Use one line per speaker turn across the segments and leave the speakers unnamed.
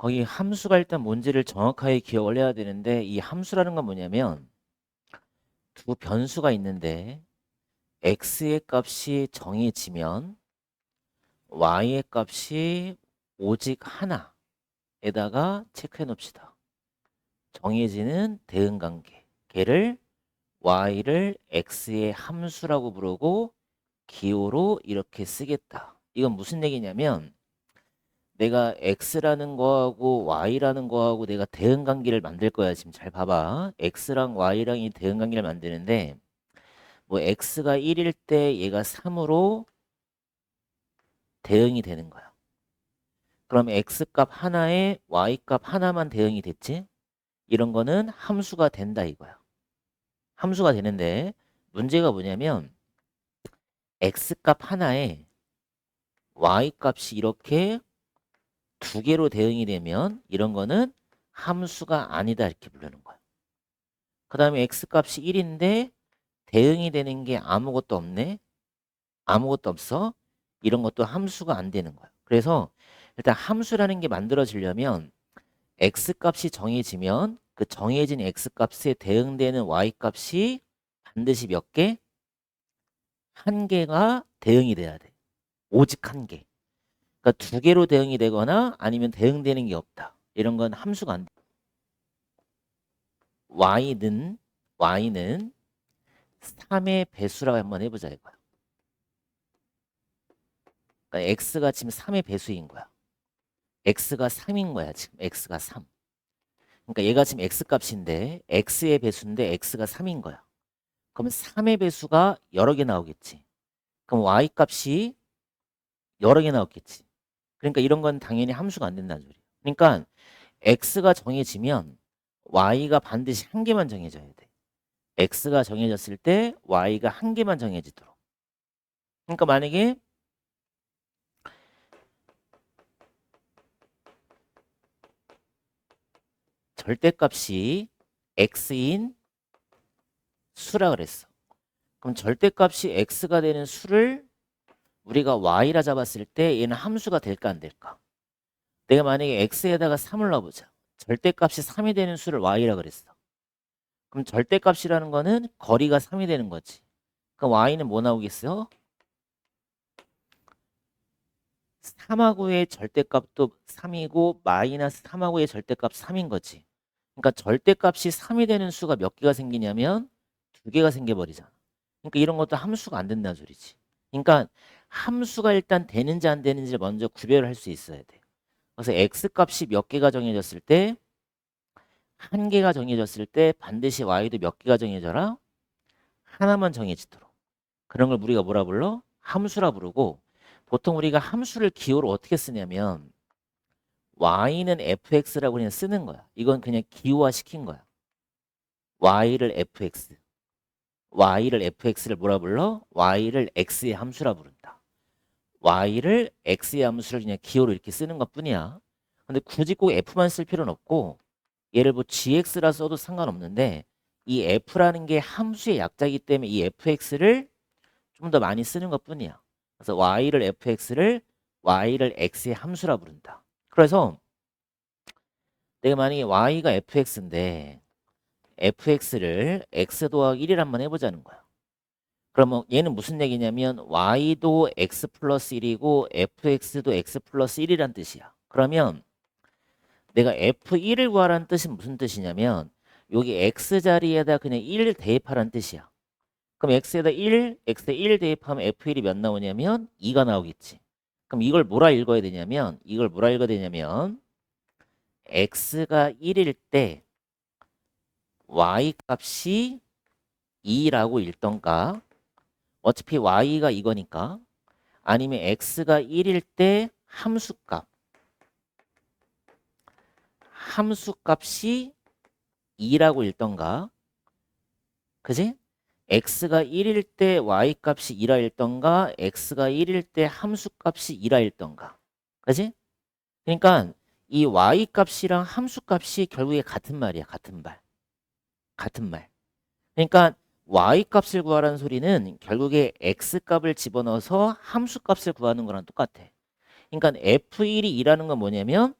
거기 함수가 일단 뭔지를 정확하게 기억을 해야 되는데 이 함수라는 건 뭐냐면 두 변수가 있는데 x의 값이 정해지면 y의 값이 오직 하나에다가 체크해 놓읍시다. 정해지는 대응관계. 걔를 y를 x의 함수라고 부르고 기호로 이렇게 쓰겠다. 이건 무슨 얘기냐면 내가 x라는 거하고 y라는 거하고 내가 대응관계를 만들 거야. 지금 잘 봐봐. x랑 y랑 이 대응관계를 만드는데 뭐 x가 1일 때 얘가 3으로 대응이 되는 거야. 그럼 x값 하나에 y값 하나만 대응이 됐지? 이런 거는 함수가 된다 이거야. 함수가 되는데 문제가 뭐냐면 x값 하나에 y값이 이렇게 두 개로 대응이 되면 이런 거는 함수가 아니다 이렇게 부르는 거야. 그 다음에 x값이 1인데 대응이 되는 게 아무것도 없네. 아무것도 없어. 이런 것도 함수가 안 되는 거야. 그래서 일단 함수라는 게 만들어지려면 x값이 정해지면 그 정해진 x값에 대응되는 y값이 반드시 몇 개? 한 개가 대응이 돼야 돼. 오직 한 개. 그러니까 두 개로 대응이 되거나 아니면 대응되는 게 없다. 이런 건 함수가 안 돼. y는 3의 배수라고 한번 해보자 이거야. 그러니까 x가 지금 3의 배수인 거야. x가 3인 거야. 지금 x가 3. 그러니까 얘가 지금 x값인데 x의 배수인데 x가 3인 거야. 그러면 3의 배수가 여러 개 나오겠지. 그럼 y값이 여러 개 나오겠지. 그러니까 이런 건 당연히 함수가 안 된다는 소리야. 그러니까 x가 정해지면 y가 반드시 한 개만 정해져야 돼. x가 정해졌을 때 y가 한 개만 정해지도록. 그러니까 만약에 절대값이 x인 수라 그랬어. 그럼 절대값이 x가 되는 수를 우리가 y라 잡았을 때 얘는 함수가 될까 안 될까? 내가 만약에 x에다가 3을 넣어보자. 절대값이 3이 되는 수를 y라 그랬어. 그럼 절대값이라는 거는 거리가 3이 되는 거지. 그럼 y는 뭐 나오겠어? 3하고의 절대값도 3이고 마이너스 3하고의 절대값 3인 거지. 그러니까 절대값이 3이 되는 수가 몇 개가 생기냐면 두 개가 생겨버리잖아. 그러니까 이런 것도 함수가 안 된다는 소리지. 그러니까 함수가 일단 되는지 안 되는지를 먼저 구별을 할 수 있어야 돼. 그래서 x값이 몇 개가 정해졌을 때 한 개가 정해졌을 때 반드시 y도 몇 개가 정해져라? 하나만 정해지도록. 그런 걸 우리가 뭐라 불러? 함수라 부르고 보통 우리가 함수를 기호로 어떻게 쓰냐면 y는 fx라고 그냥 쓰는 거야. 이건 그냥 기호화 시킨 거야. y를 fx를 뭐라 불러? y를 x의 함수라 부른다. y를 x의 함수를 그냥 기호로 이렇게 쓰는 것뿐이야. 근데 굳이 꼭 f만 쓸 필요는 없고 얘를 뭐 gx라 써도 상관없는데 이 f라는 게 함수의 약자이기 때문에 이 fx를 좀 더 많이 쓰는 것뿐이야. 그래서 y를 x의 함수라 부른다. 그래서 내가 만약에 y가 fx인데 fx를 x 더하기 1이란 한번 해보자는 거야. 그러면 얘는 무슨 얘기냐면 y도 x 플러스 1이고 fx도 x 플러스 1이란 뜻이야. 그러면 내가 f1을 구하라는 뜻은 무슨 뜻이냐면 여기 x 자리에다 그냥 1 대입하라는 뜻이야. 그럼 x에다 1 대입하면 f1이 몇 나오냐면 2가 나오겠지. 그럼 이걸 뭐라 읽어야 되냐면 x가 1일 때 y 값이 2라고 읽던가 어차피 y가 이거니까 아니면 x가 1일 때 함수값이 2라고 읽던가 그지? x가 1일 때 y값이 2라 읽던가 x가 1일 때 함수값이 2라 읽던가 그지? 그러니까 이 y값이랑 함수값이 결국에 같은 말이야. 같은 말. 그러니까 y값을 구하라는 소리는 결국에 x값을 집어넣어서 함수값을 구하는 거랑 똑같아. 그러니까 f1이 2라는 건 뭐냐면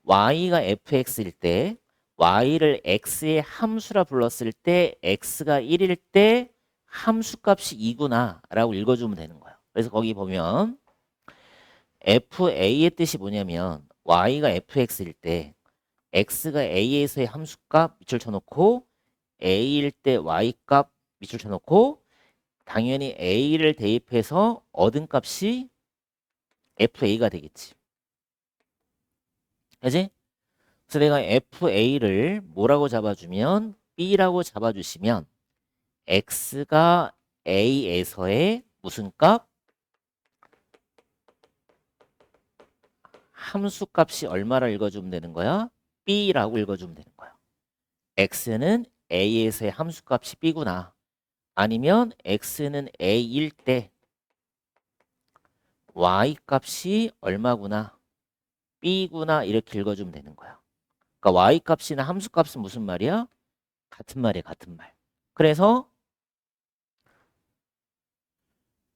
y가 fx일 때 y를 x의 함수라 불렀을 때 x가 1일 때 함수값이 2구나 라고 읽어주면 되는 거예요. 그래서 거기 보면 fa의 뜻이 뭐냐면 y가 fx일 때 x가 a에서의 함수값 밑줄 쳐놓고 a일 때 y값 밑줄 쳐놓고 당연히 a를 대입해서 얻은 값이 fa가 되겠지. 그지? 그래서 내가 fa를 뭐라고 잡아주면 b라고 잡아주시면 x가 a에서의 무슨 값? 함수 값이 얼마라 읽어주면 되는 거야? b라고 읽어주면 되는 거야. x는 a에서의 함수 값이 b구나. 아니면 x는 a일 때 y 값이 얼마구나. b구나 이렇게 읽어주면 되는 거야. 그러니까 y 값이나 함수 값은 무슨 말이야? 같은 말이야, 같은 말. 그래서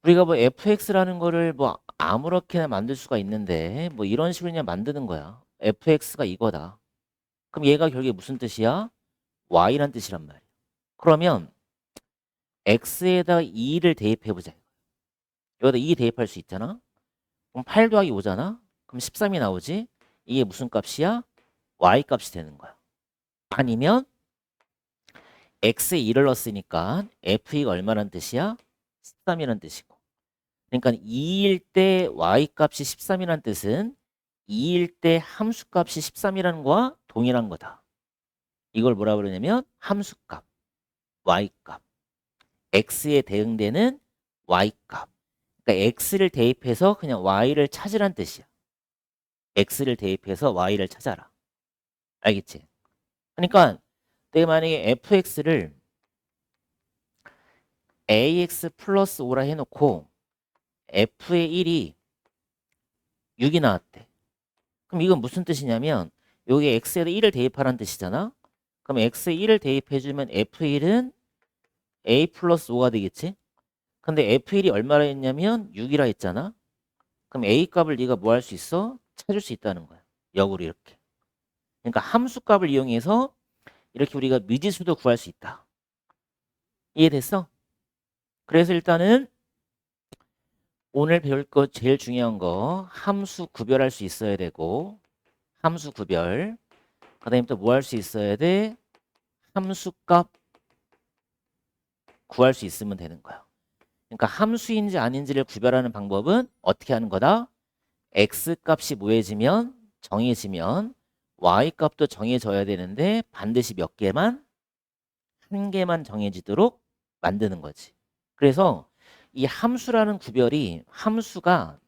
우리가 뭐 fx라는 거를 뭐 아무렇게나 만들 수가 있는데 뭐 이런 식으로 그냥 만드는 거야. fx가 이거다. 그럼 얘가 결국에 무슨 뜻이야? y란 뜻이란 말이야. 그러면 x에다가 2를 대입해보자. 여기다 2 대입할 수 있잖아. 그럼 8 더하기 5잖아. 그럼 13이 나오지. 이게 무슨 값이야? y 값이 되는 거야. 아니면 x에 2를 넣었으니까 f가 얼마란 뜻이야? 13이란 뜻이고. 그러니까 2일 때 y 값이 13이란 뜻은 2일 때 함수 값이 13이라는 거와 동일한 거다. 이걸 뭐라 그러냐면 함수값, y값. x에 대응되는 y값. 그러니까 x를 대입해서 그냥 y를 찾으란 뜻이야. x를 대입해서 y를 찾아라. 알겠지? 그러니까 내가 만약에 fx를 ax 플러스 5라 해놓고 f의 1이 6이 나왔대. 그럼 이건 무슨 뜻이냐면 여기 x에다 1을 대입하라는 뜻이잖아. 그럼 x에 1을 대입해주면 f1은 a 플러스 5가 되겠지. 근데 f1이 얼마라 했냐면 6이라 했잖아. 그럼 a 값을 네가 뭐 할 수 있어? 찾을 수 있다는 거야. 역으로 이렇게. 그러니까 함수 값을 이용해서 이렇게 우리가 미지수도 구할 수 있다. 이해됐어? 그래서 일단은 오늘 배울 거 제일 중요한 거 함수 구별할 수 있어야 되고 함수 구별. 그다음에 또 뭐 할 수 있어야 돼? 함수값 구할 수 있으면 되는 거야. 그러니까 함수인지 아닌지를 구별하는 방법은 어떻게 하는 거다? x값이 뭐해지면 정해지면 y값도 정해져야 되는데 반드시 몇 개만? 한 개만 정해지도록 만드는 거지. 그래서 이 함수라는 구별이 함수가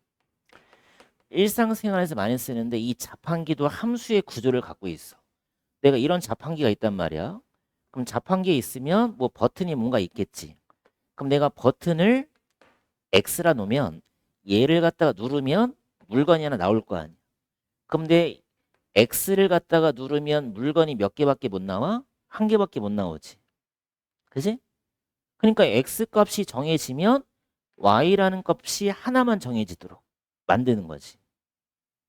일상생활에서 많이 쓰는데 이 자판기도 함수의 구조를 갖고 있어. 내가 이런 자판기가 있단 말이야. 그럼 자판기에 있으면 뭐 버튼이 뭔가 있겠지. 그럼 내가 버튼을 X라 놓으면 얘를 갖다가 누르면 물건이 하나 나올 거 아니야. 그럼 내 X를 갖다가 누르면 물건이 몇 개밖에 못 나와? 한 개밖에 못 나오지. 그지? 그러니까 X 값이 정해지면 Y라는 값이 하나만 정해지도록 만드는 거지.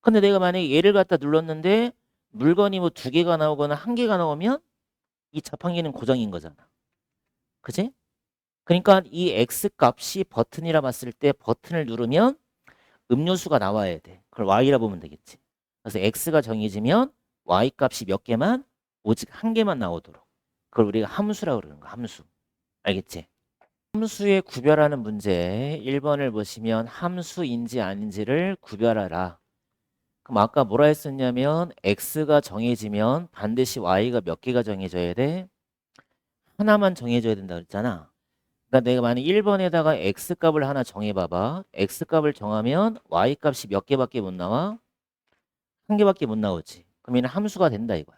근데 내가 만약에 얘를 갖다 눌렀는데 물건이 뭐 2개가 나오거나 1개가 나오면 이 자판기는 고정인 거잖아. 그지? 그러니까 이 X 값이 버튼이라 봤을 때 버튼을 누르면 음료수가 나와야 돼. 그걸 Y라 보면 되겠지. 그래서 X가 정해지면 Y 값이 몇 개만? 오직 한 개만 나오도록. 그걸 우리가 함수라고 그러는 거야. 함수. 알겠지? 함수의 구별하는 문제 1번을 보시면 함수인지 아닌지를 구별하라. 그럼 아까 뭐라 했었냐면 X가 정해지면 반드시 Y가 몇 개가 정해져야 돼? 하나만 정해져야 된다 그랬잖아. 그러니까 내가 만약 1번에다가 X값을 하나 정해봐봐. X값을 정하면 Y값이 몇 개밖에 못 나와? 한 개밖에 못 나오지. 그럼 얘는 함수가 된다 이거야.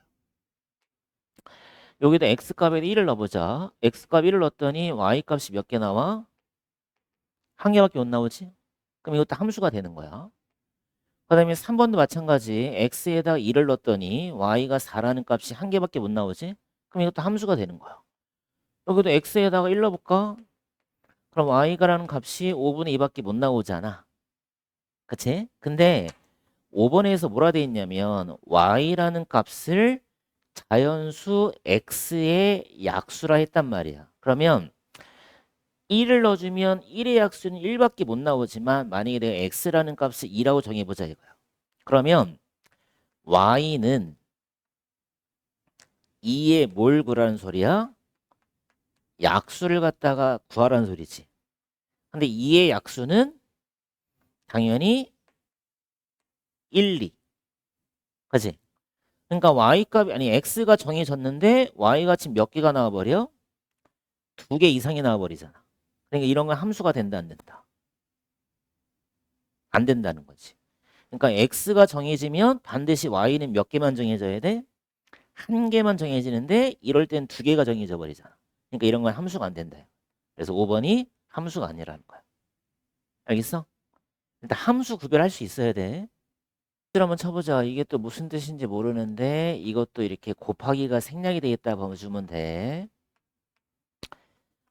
여기다 X값에 1을 넣어보자. X값 1을 넣었더니 Y값이 몇 개 나와? 한 개밖에 못 나오지? 그럼 이것도 함수가 되는 거야. 그 다음에 3번도 마찬가지. X에다가 2를 넣었더니 Y가 4라는 값이 한 개밖에 못 나오지? 그럼 이것도 함수가 되는 거야. 여기도 X에다가 1 넣어볼까? 그럼 Y가라는 값이 5분의 2밖에 못 나오잖아. 그치? 근데 5번에서 뭐라 돼 있냐면 y라는 값을 자연수 x의 약수라 했단 말이야. 그러면 1을 넣어주면 1의 약수는 1밖에 못 나오지만 만약에 내가 x라는 값을 2라고 정해보자 이거야. 그러면 y는 2의 뭘 구하라는 소리야? 약수를 갖다가 구하라는 소리지. 근데 2의 약수는 당연히 1, 2. 그치? 그러니까 y값이 아니 x가 정해졌는데 y가 지금 몇 개가 나와버려? 2개 이상이 나와버리잖아. 그러니까 이런 건 함수가 된다 안 된다? 안 된다는 거지. 그러니까 x가 정해지면 반드시 y는 몇 개만 정해져야 돼? 한 개만 정해지는데 이럴 땐 2개가 정해져 버리잖아. 그러니까 이런 건 함수가 안 된다. 그래서 5번이 함수가 아니라는 거야. 알겠어? 일단 함수 구별할 수 있어야 돼. 한번 쳐보자. 이게 또 무슨 뜻인지 모르는데 이것도 이렇게 곱하기가 생략이 되겠다 봐주면 돼.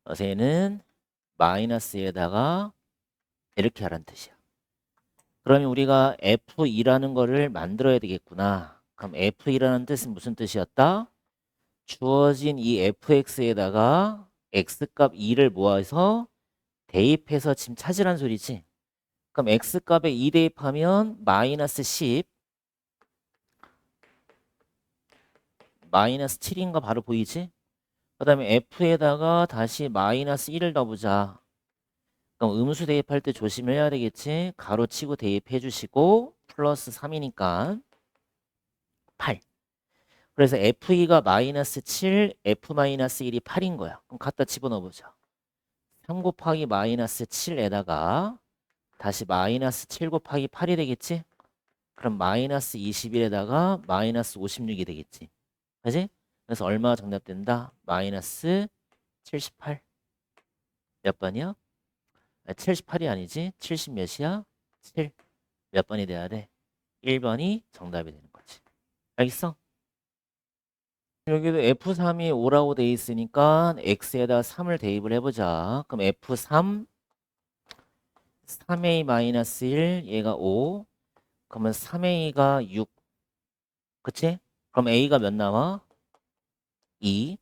어세는 마이너스에다가 이렇게 하라는 뜻이야. 그러면 우리가 F2라는 거를 만들어야 되겠구나. 그럼 F2라는 뜻은 무슨 뜻이었다? 주어진 이 fx에다가 x값 2를 모아서 대입해서 지금 찾으란 소리지. 그럼 x값에 2 대입하면 마이너스 10 마이너스 7인 거 바로 보이지? 그 다음에 f에다가 다시 마이너스 1을 넣어보자. 그럼 음수 대입할 때 조심해야 되겠지? 가로치고 대입해 주시고 플러스 3이니까 8. 그래서 f2가 마이너스 7, f 마이너스 1이 8인 거야. 그럼 갖다 집어넣어보자. 3 곱하기 마이너스 7에다가 다시 마이너스 7 곱하기 8이 되겠지? 그럼 마이너스 21에다가 마이너스 56이 되겠지. 그지? 그래서 얼마가 정답된다? 마이너스 78. 몇 번이야? 78이 아니지. 70 몇이야? 7. 몇 번이 돼야 돼? 1번이 정답이 되는 거지. 알겠어? 여기도 F3이 5라고 돼 있으니까 X에다 3을 대입을 해보자. 그럼 F3 3A-1 얘가 5. 그러면 3A가 6. 그치? 그럼 A가 몇 나와? 2.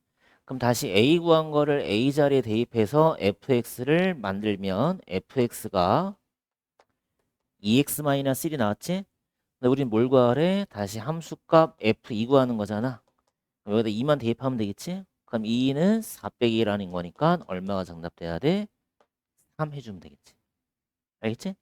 그럼 다시 A 구한 거를 A 자리에 대입해서 fx를 만들면 fx가 2x-1이 나왔지? 근데 우린 뭘 구하래? 다시 함수값 f2 구하는 거잖아. 그럼 여기다 2만 대입하면 되겠지? 그럼 2는 4 빼기 1하는 거니까 얼마가 정답돼야 돼? 3 해주면 되겠지. 알겠지?